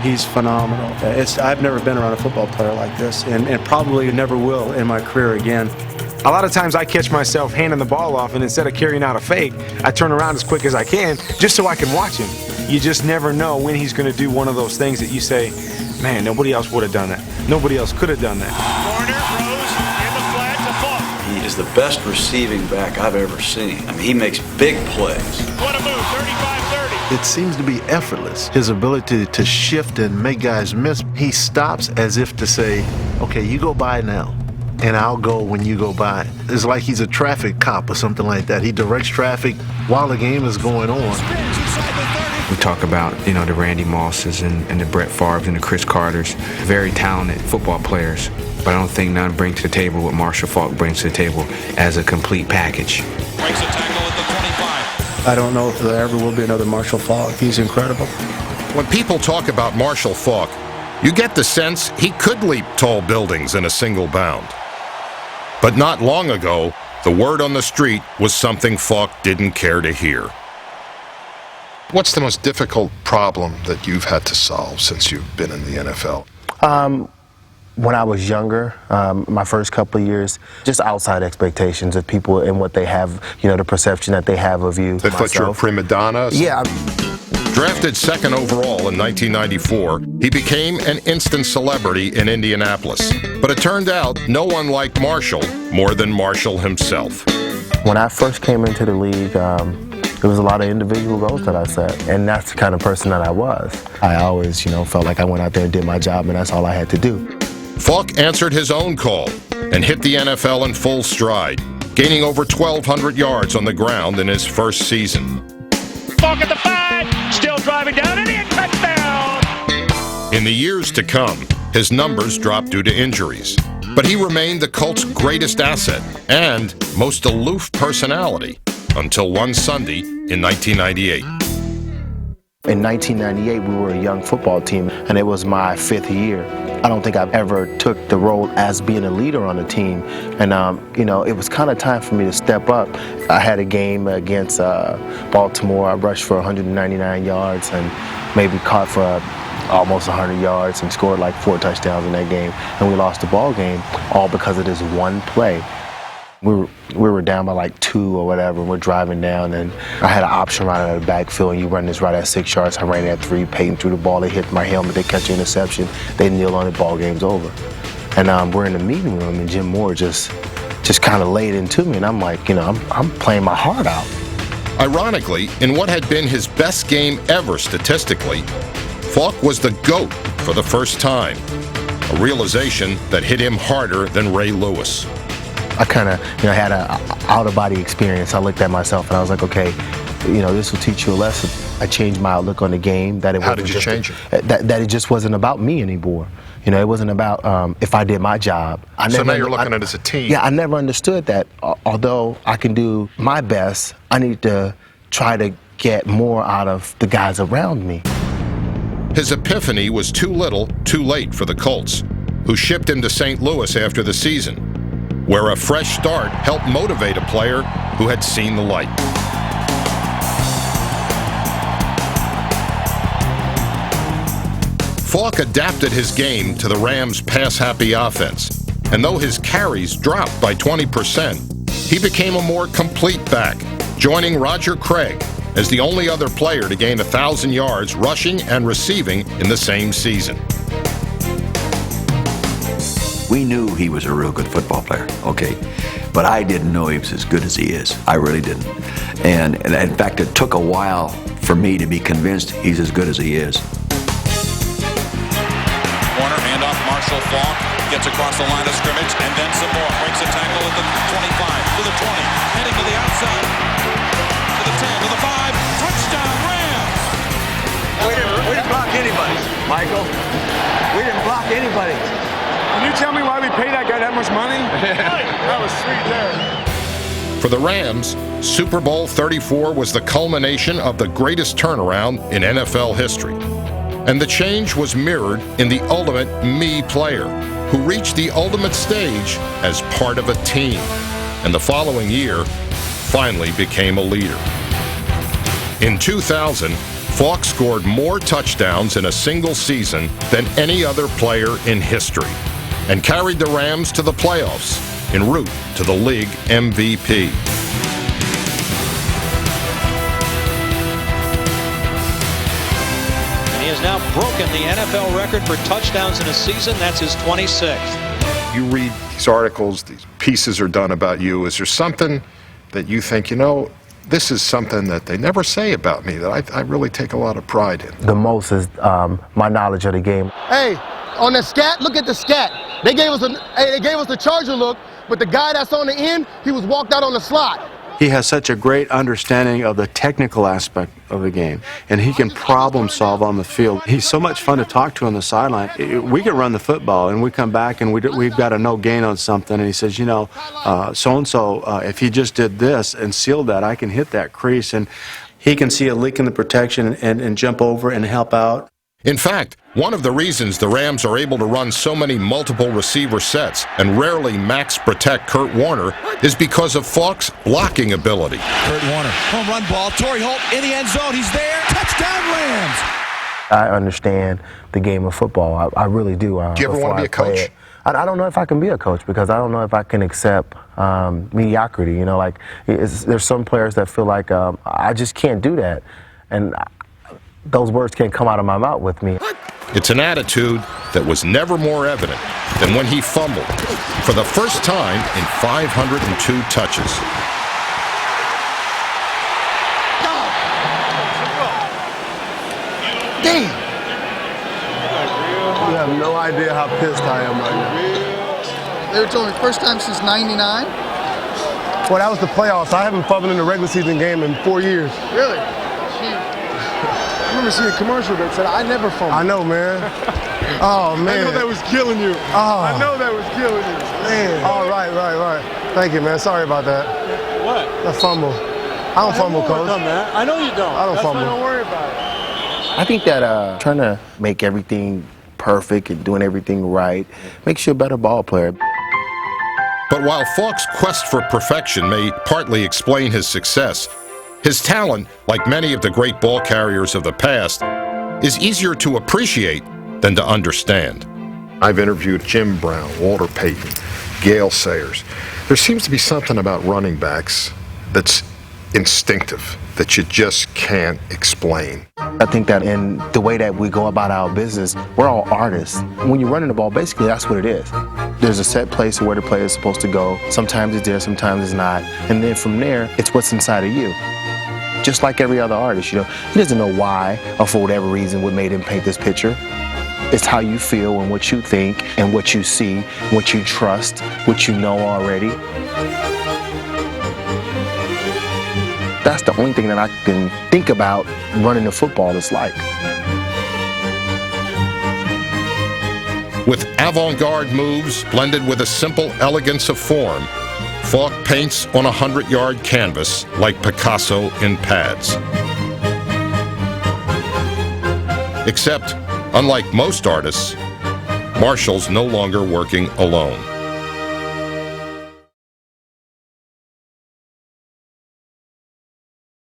He's phenomenal. I've never been around a football player like this, and probably never will in my career again. A lot of times I catch myself handing the ball off, and instead of carrying out a fake, I turn around as quick as I can just so I can watch him. You just never know when he's going to do one of those things that you say, man, nobody else would have done that. Nobody else could have done that. Corner throws in the flat to Faulk. He is the best receiving back I've ever seen. I mean, he makes big plays. What a move, 35-30. It seems to be effortless. His ability to shift and make guys miss. He stops as if to say, okay, you go by now, and I'll go when you go by. It's like he's a traffic cop or something like that. He directs traffic while the game is going on. We talk about, the Randy Mosses and the Brett Favres and the Chris Carters, very talented football players, but I don't think none bring to the table what Marshal Faulk brings to the table as a complete package. Breaks a tackle at the 25. I don't know if there ever will be another Marshal Faulk. He's incredible. When people talk about Marshal Faulk, you get the sense he could leap tall buildings in a single bound. But not long ago, the word on the street was something Faulk didn't care to hear. What's the most difficult problem that you've had to solve since you've been in the NFL? When I was younger, my first couple of years, just outside expectations of people and what they have, the perception that they have of you. They thought you're a prima donna? Yeah. Drafted second overall in 1994, he became an instant celebrity in Indianapolis. But it turned out no one liked Marshal more than Marshal himself. When I first came into the league, there was a lot of individual goals that I set, and that's the kind of person that I was. I always, felt like I went out there and did my job, and that's all I had to do. Faulk answered his own call and hit the NFL in full stride, gaining over 1,200 yards on the ground in his first season. Faulk at the 5, still driving down, and a touchdown! In the years to come, his numbers dropped due to injuries, but he remained the Colts' greatest asset and most aloof personality until one Sunday in 1998. In 1998, we were a young football team, and it was my 5th year. I don't think I've ever took the role as being a leader on the team, and it was kind of time for me to step up. I had a game against Baltimore. I rushed for 199 yards and maybe caught for almost 100 yards and scored like 4 touchdowns in that game, and we lost the ball game all because of this one play. We were down by like 2 or whatever, and we're driving down, and I had an option right out of the backfield, and you run this right at 6 yards. I ran at 3, Peyton threw the ball, they hit my helmet, they catch an interception, they kneel on it, ball game's over. And we're in the meeting room, and Jim Moore just kind of laid into me, and I'm like, I'm playing my heart out. Ironically, in what had been his best game ever statistically, Faulk was the GOAT for the first time, a realization that hit him harder than Ray Lewis. I kind of, had an out-of-body experience. I looked at myself and I was like, okay, this will teach you a lesson. I changed my outlook on the game. How did you change it? That it just wasn't about me anymore. It wasn't about if I did my job. So now you're looking at it as a team. Yeah, I never understood that. Although I can do my best, I need to try to get more out of the guys around me. His epiphany was too little, too late for the Colts, who shipped him to St. Louis after the season, where a fresh start helped motivate a player who had seen the light. Faulk adapted his game to the Rams' pass-happy offense, and though his carries dropped by 20%, he became a more complete back, joining Roger Craig as the only other player to gain 1,000 yards rushing and receiving in the same season. We knew he was a real good football player, okay, but I didn't know he was as good as he is. I really didn't. And in fact, it took a while for me to be convinced he's as good as he is. Corner, handoff, Marshal Faulk gets across the line of scrimmage, and then some more. Breaks a tackle at the 25, to the 20, heading to the outside, to the 10, to the 5, touchdown Rams! We didn't block anybody, Michael. We didn't block anybody. Can you tell me why we paid that guy that much money? That was sweet there. For the Rams, Super Bowl 34 was the culmination of the greatest turnaround in NFL history. And the change was mirrored in the ultimate me player, who reached the ultimate stage as part of a team, and the following year finally became a leader. In 2000, Faulk scored more touchdowns in a single season than any other player in history and carried the Rams to the playoffs en route to the league MVP. And he has now broken the NFL record for touchdowns in a season. That's his 26th. You read these articles, these pieces are done about you. Is there something that you think, you know, this is something that they never say about me that I really take a lot of pride in? The most is my knowledge of the game. Hey, on the scat, look at the scat. They gave us the Charger look, but the guy that's on the end, he was walked out on the slot. He has such a great understanding of the technical aspect of the game, and he can problem solve on the field. He's so much fun to talk to on the sideline. We can run the football, and we come back and we've got a no gain on something, and he says, you know, so-and-so, if he just did this and sealed that, I can hit that crease. And he can see a leak in the protection and jump over and help out. In fact, one of the reasons the Rams are able to run so many multiple receiver sets and rarely max protect Kurt Warner is because of Faulk's blocking ability. Kurt Warner, home run ball. Torrey Holt in the end zone. He's there. Touchdown Rams. I understand the game of football. I really do. Do you ever want to be a coach? I don't know if I can be a coach because I don't know if I can accept mediocrity. You know, like there's some players that feel like I just can't do that, and those words can't come out of my mouth with me. It's an attitude that was never more evident than when he fumbled for the first time in 502 touches. Damn! You have no idea how pissed I am right now. They were telling me first time since '99. Well, that was the playoffs. I haven't fumbled in a regular season game in 4 years. Really? I remember seeing a commercial that said, I never fumbled. I know, man. Oh, man. I know that was killing you. Oh. I know that was killing you. Man. Oh, right. Thank you, man. Sorry about that. What? The fumble. I don't fumble, Coach. Man. I know you don't. I don't fumble. Why don't worry about it. I think that trying to make everything perfect and doing everything right makes you a better ball player. But while Faulk's quest for perfection may partly explain his success, his talent, like many of the great ball carriers of the past, is easier to appreciate than to understand. I've interviewed Jim Brown, Walter Payton, Gale Sayers. There seems to be something about running backs that's instinctive, that you just can't explain. I think that in the way that we go about our business, we're all artists. When you're running the ball, basically that's what it is. There's a set place where the player is supposed to go. Sometimes it's there, sometimes it's not. And then from there, it's what's inside of you. Just like every other artist, you know, he doesn't know why or for whatever reason what made him paint this picture. It's how you feel and what you think and what you see, what you trust, what you know already. That's the only thing that I can think about running the football is like. With avant-garde moves blended with a simple elegance of form, Faulk paints on a 100-yard canvas like Picasso in pads. Except, unlike most artists, Marshall's no longer working alone.